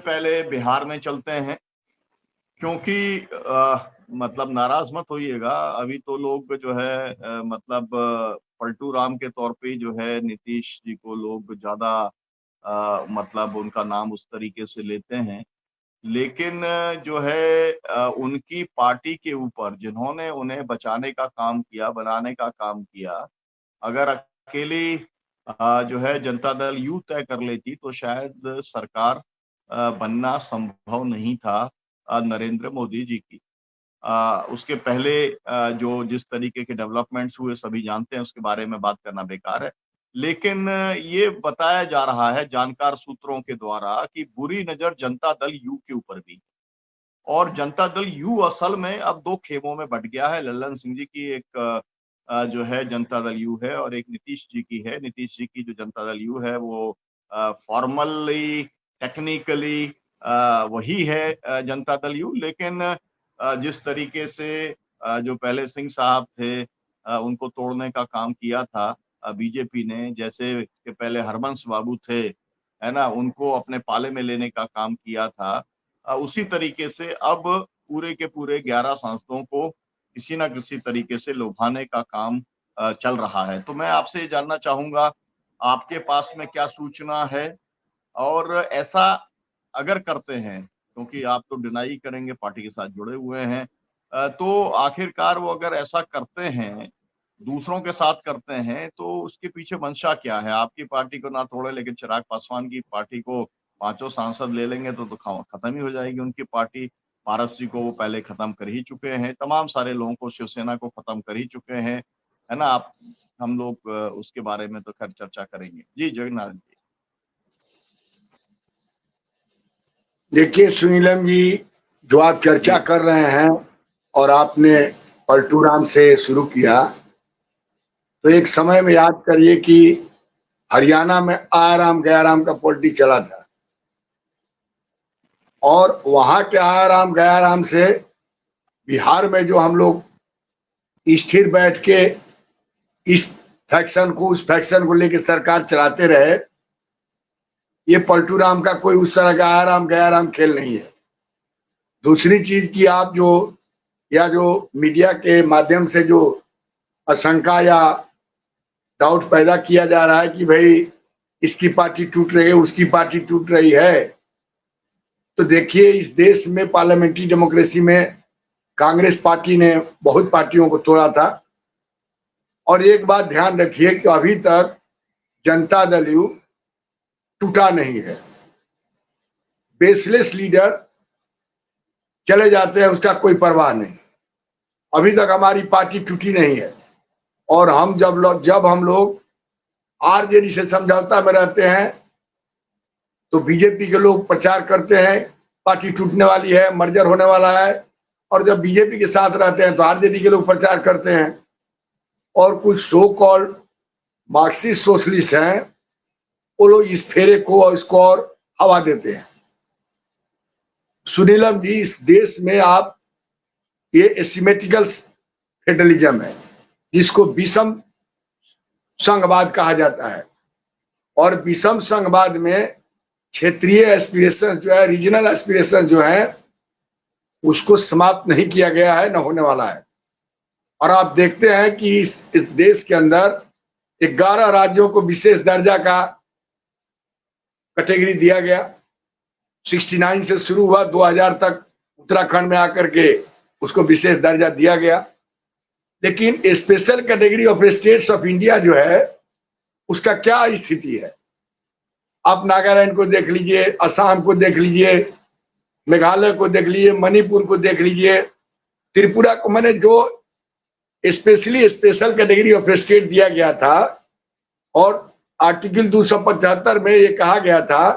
पहले बिहार में चलते हैं, क्योंकि मतलब नाराज मत होइएगा, अभी तो लोग जो है मतलब पलटू राम के तौर पे जो है नीतीश जी को लोग ज्यादा मतलब उनका नाम उस तरीके से लेते हैं। लेकिन जो है उनकी पार्टी के ऊपर जिन्होंने उन्हें बचाने का काम किया, बनाने का काम किया, अगर अकेली जो है जनता दल यू तय कर लेती तो शायद सरकार बनना संभव नहीं था नरेंद्र मोदी जी की। उसके पहले जो जिस तरीके के डेवलपमेंट्स हुए सभी जानते हैं, उसके बारे में बात करना बेकार है। लेकिन ये बताया जा रहा है जानकार सूत्रों के द्वारा कि बुरी नजर जनता दल यू के ऊपर भी, और जनता दल यू असल में अब दो खेमों में बट गया है। लल्लन सिंह जी की एक जो है जनता दल यू है और एक नीतीश जी की है। नीतीश जी की जो जनता दल यू है वो फॉर्मली टेक्निकली वही है जनता दल यू, लेकिन जिस तरीके से जो पहले सिंह साहब थे उनको तोड़ने का काम किया था बीजेपी ने, जैसे कि पहले हरबंस बाबू थे, है ना, उनको अपने पाले में लेने का काम किया था, उसी तरीके से अब पूरे के पूरे 11 सांसदों को किसी ना किसी तरीके से लुभाने का काम चल रहा है। तो मैं आपसे ये जानना चाहूंगा, आपके पास में क्या सूचना है, और ऐसा अगर करते हैं, क्योंकि आप तो डिनाई करेंगे, पार्टी के साथ जुड़े हुए हैं, तो आखिरकार वो अगर ऐसा करते हैं, दूसरों के साथ करते हैं, तो उसके पीछे मंशा क्या है? आपकी पार्टी को ना तोड़े, लेकिन चिराग पासवान की पार्टी को पांचों सांसद ले लेंगे तो खत्म ही हो जाएगी उनकी पार्टी। पारस जी को वो पहले खत्म कर ही चुके हैं, तमाम सारे लोगों को, शिवसेना को खत्म कर ही चुके हैं, है ना। आप हम लोग उसके बारे में तो खैर चर्चा करेंगे। जी जगन्नाथ जी। देखिए सुनीलम जी, जो आप चर्चा कर रहे हैं और आपने पलटू राम से शुरू किया, तो एक समय में याद करिए कि हरियाणा में आराम गयाराम का पॉलिटिक्स चला था, और वहां के आराम गयाराम से बिहार में जो हम लोग स्थिर बैठ के इस फैक्शन को उस फैक्शन को लेकर सरकार चलाते रहे, ये पलटू राम का कोई उस तरह का आराम गयाराम खेल नहीं है। दूसरी चीज की आप जो मीडिया के माध्यम से जो आशंका या डाउट पैदा किया जा रहा है कि भाई इसकी पार्टी टूट रही है, उसकी पार्टी टूट रही है, तो देखिए इस देश में पार्लियामेंट्री डेमोक्रेसी में कांग्रेस पार्टी ने बहुत पार्टियों को तोड़ा था। और एक बात ध्यान रखिए कि अभी तक जनता दल यू टूटा नहीं है। बेसलेस लीडर चले जाते हैं, उसका कोई परवाह नहीं। अभी तक हमारी पार्टी टूटी नहीं है, और हम जब हम लोग आरजेडी से समझौता में रहते हैं तो बीजेपी के लोग प्रचार करते हैं पार्टी टूटने वाली है, मर्जर होने वाला है, और जब बीजेपी के साथ रहते हैं तो आरजेडी के लोग प्रचार करते हैं। और कुछ सो कॉल्ड मार्क्सिस्ट सोशलिस्ट हैं, वो लोग इस फेरे को और इसको और हवा देते हैं। सुनीलम जी, इस देश में आप ये एसिमेट्रिकल फेडरलिज्म है, जिसको विषम संघवाद कहा जाता है, और विषम संघवाद में क्षेत्रीय एस्पिरेशन जो है, रीजनल एस्पिरेशन जो है, उसको समाप्त नहीं किया गया है, न होने वाला है। और आप देखते हैं कि इस देश के अंदर 11 राज्यों को विशेष दर्जा का कैटेगरी दिया गया। 69 से शुरू हुआ, 2000 तक उत्तराखंड में आकर के उसको विशेष दर्जा दिया गया। लेकिन special category of states of India जो है, उसका क्या स्थिति है? आप नागालैंड को देख लीजिए, असम को देख लीजिए, मेघालय को देख लीजिए, मणिपुर को देख लीजिए, त्रिपुरा को। मैंने जो specially special category of state दिया गया था, और आर्टिकल 275 में ये कहा गया था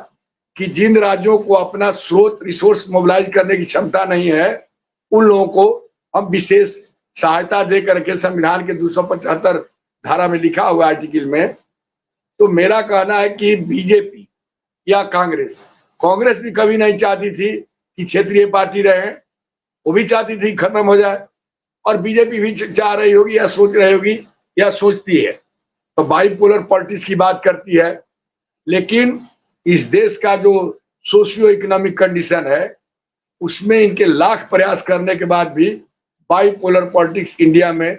कि जिन राज्यों को अपना स्रोत रिसोर्स मोबिलाइज करने की क्षमता नहीं है, उन लोगों को हम विशेष सहायता दे करके, संविधान के 275 धारा में लिखा हुआ आर्टिकल में। तो मेरा कहना है कि बीजेपी या कांग्रेस भी कभी नहीं चाहती थी कि क्षेत्रीय पार्टी रहे, वो भी चाहती थी खत्म हो जाए, और बीजेपी भी चाह रही होगी या सोच रही होगी या सोचती है, तो बाइपोलर पॉलिटिक्स की बात करती है। लेकिन इस देश का जो सोशियो इकोनॉमिक कंडीशन है, उसमें इनके लाख प्रयास करने के बाद भी बाइपोलर पॉलिटिक्स इंडिया में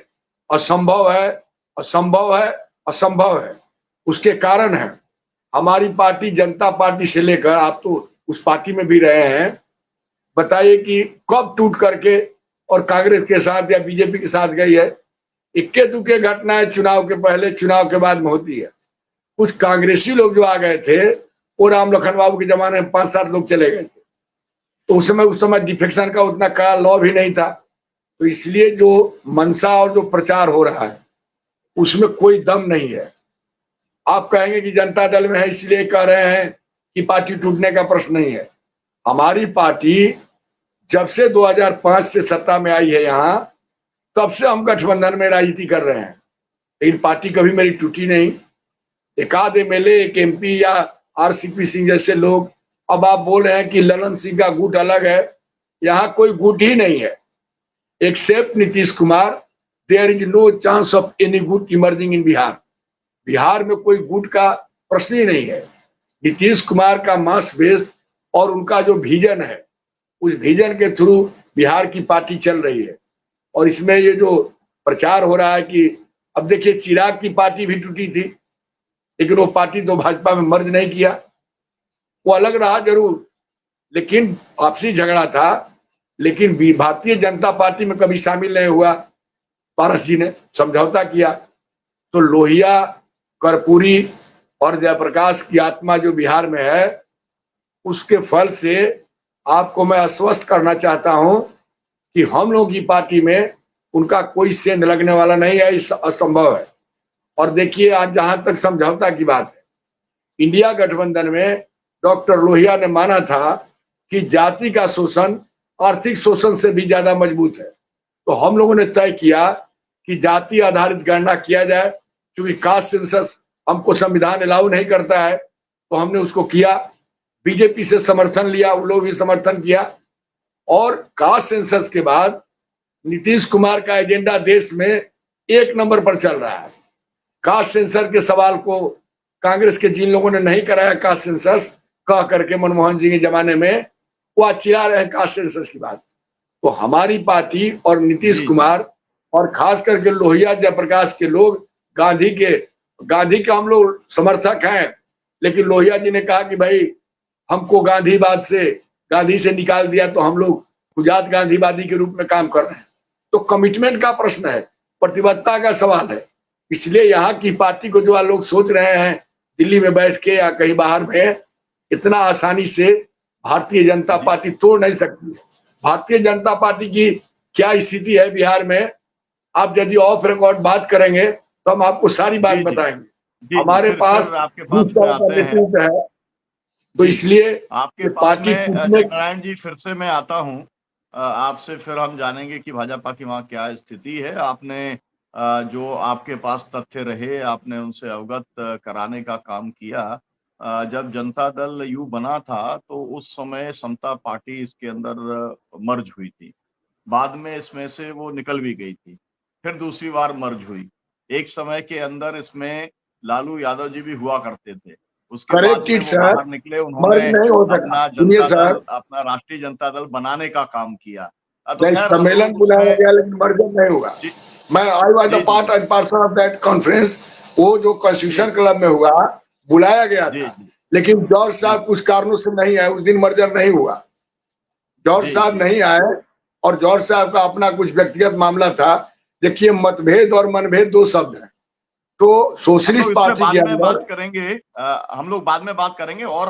असंभव है, असंभव है, असंभव है। उसके कारण है हमारी पार्टी जनता पार्टी से लेकर, आप तो उस पार्टी में भी रहे हैं, बताइए कि कब टूट करके और कांग्रेस के साथ या बीजेपी के साथ गई है। इक्के दुक्के घटनाएं चुनाव के पहले चुनाव के बाद में होती है। कुछ कांग्रेसी लोग जो आ गए थे वो राम लखन बाबू के जमाने में 5-7 लोग चले गए थे, तो उस समय डिफेक्शन का उतना कड़ा लॉ भी नहीं था। तो इसलिए जो मंशा और जो प्रचार हो रहा है उसमें कोई दम नहीं है। आप कहेंगे कि जनता दल में है इसलिए कह रहे हैं कि पार्टी टूटने का प्रश्न नहीं है। हमारी पार्टी जब से 2005 से सत्ता में आई है यहाँ, तब से हम गठबंधन में राजनीति कर रहे हैं, लेकिन पार्टी कभी मेरी टूटी नहीं। एक आध एमएलए, एक एमपी या आरसीपी सिंह जैसे लोग, अब आप बोल रहे हैं कि ललन सिंह का गुट अलग है, यहाँ कोई गुट ही नहीं है। Except Nitish Kumar, there is no chance of any गुट इमर्जिंग इन बिहार। बिहार में कोई गुट का प्रश्न ही नहीं है। नीतीश कुमार का मास बेस और उनका जो विजन है, उस विजन के थ्रू बिहार की पार्टी चल रही है। और इसमें ये जो प्रचार हो रहा है कि अब देखिए चिराग की पार्टी भी टूटी थी, लेकिन वो पार्टी तो भाजपा में मर्ज नहीं किया, वो अलग रहा जरूर, लेकिन आपसी झगड़ा था, लेकिन भारतीय जनता पार्टी में कभी शामिल नहीं हुआ। पारस जी ने समझौता किया। तो लोहिया, कर्पूरी और जयप्रकाश की आत्मा जो बिहार में है, उसके फल से आपको मैं आश्वस्त करना चाहता हूं कि हम लोगों की पार्टी में उनका कोई सेंध लगने वाला नहीं है, इस असंभव है। और देखिए आज जहां तक समझौता की बात है, इंडिया गठबंधन में डॉक्टर लोहिया ने माना था कि जाति का शोषण आर्थिक शोषण से भी ज्यादा मजबूत है। तो हम लोगों ने तय किया कि जाति आधारित गणना किया जाए, क्योंकि कास्ट सेंसस हमको संविधान अलाउ नहीं करता है, तो हमने उसको किया। बीजेपी से समर्थन लिया, वो लोग भी समर्थन किया। और कास्ट सेंसस के बाद नीतीश कुमार का एजेंडा देश में 1 नंबर पर चल रहा है। कास्ट सेंसर के सवाल को कांग्रेस के जिन लोगों ने नहीं कराया कास्ट सेंसस कह करके मनमोहन सिंह के जमाने में, वो आज चिल्ला रहे हैं कास्ट सेंसस की बात। तो हमारी पार्टी और नीतीश कुमार और खास करके लोहिया जयप्रकाश के लोग गांधी के हम लोग समर्थक हैं, लेकिन लोहिया जी ने कहा कि भाई हमको गांधी से निकाल दिया तो हम लोग गुजरात गांधीवादी के रूप में काम कर रहे हैं। तो कमिटमेंट का प्रश्न है, प्रतिबद्धता का सवाल है। इसलिए यहाँ की पार्टी को जो लोग सोच रहे हैं दिल्ली में बैठ के या कहीं बाहर में, इतना आसानी से भारतीय जनता पार्टी तोड़ नहीं सकती है। भारतीय जनता पार्टी की क्या स्थिति है बिहार में, आप यदि ऑफ रिकॉर्ड बात करेंगे तो हम आपको सारी बात बताएंगे। हमारे पास जिस तरह का नेतृत्व है, तो इसलिए आपके पार्टी नारायण जी फिर से मैं आता हूं आपसे, फिर हम जानेंगे कि भाजपा की वहां क्या स्थिति है। आपने जो आपके पास तथ्य रहे आपने उनसे अवगत कराने का काम किया। जब जनता दल यू बना था तो उस समय समता पार्टी इसके अंदर मर्ज हुई थी, बाद में इसमें से वो निकल भी गई थी, फिर दूसरी बार मर्ज हुई। एक समय के अंदर इसमें लालू यादव जी भी हुआ करते थे, उसके बाद में वो बाहर निकले, उन्होंने अपना राष्ट्रीय जनता दल बनाने का काम किया। सम्मेलन बुलाया गया लेकिन मर्जर नहीं हुआ। मैं I was the part and parcel of that conference. वो जो कॉन्स्टिट्यूशन क्लब में हुआ, बुलाया गया था, लेकिन जॉर्ज साहब कुछ कारणों से नहीं आए, उस दिन मर्जर नहीं हुआ। जॉर्ज साहब नहीं आए और जॉर्ज साहब का अपना कुछ व्यक्तिगत मामला था। देखिए मतभेद और मनभेद 2 शब्द हैं। तो सोशलिस्ट पार्टी के अंदर हम लोग बाद में बात करेंगे और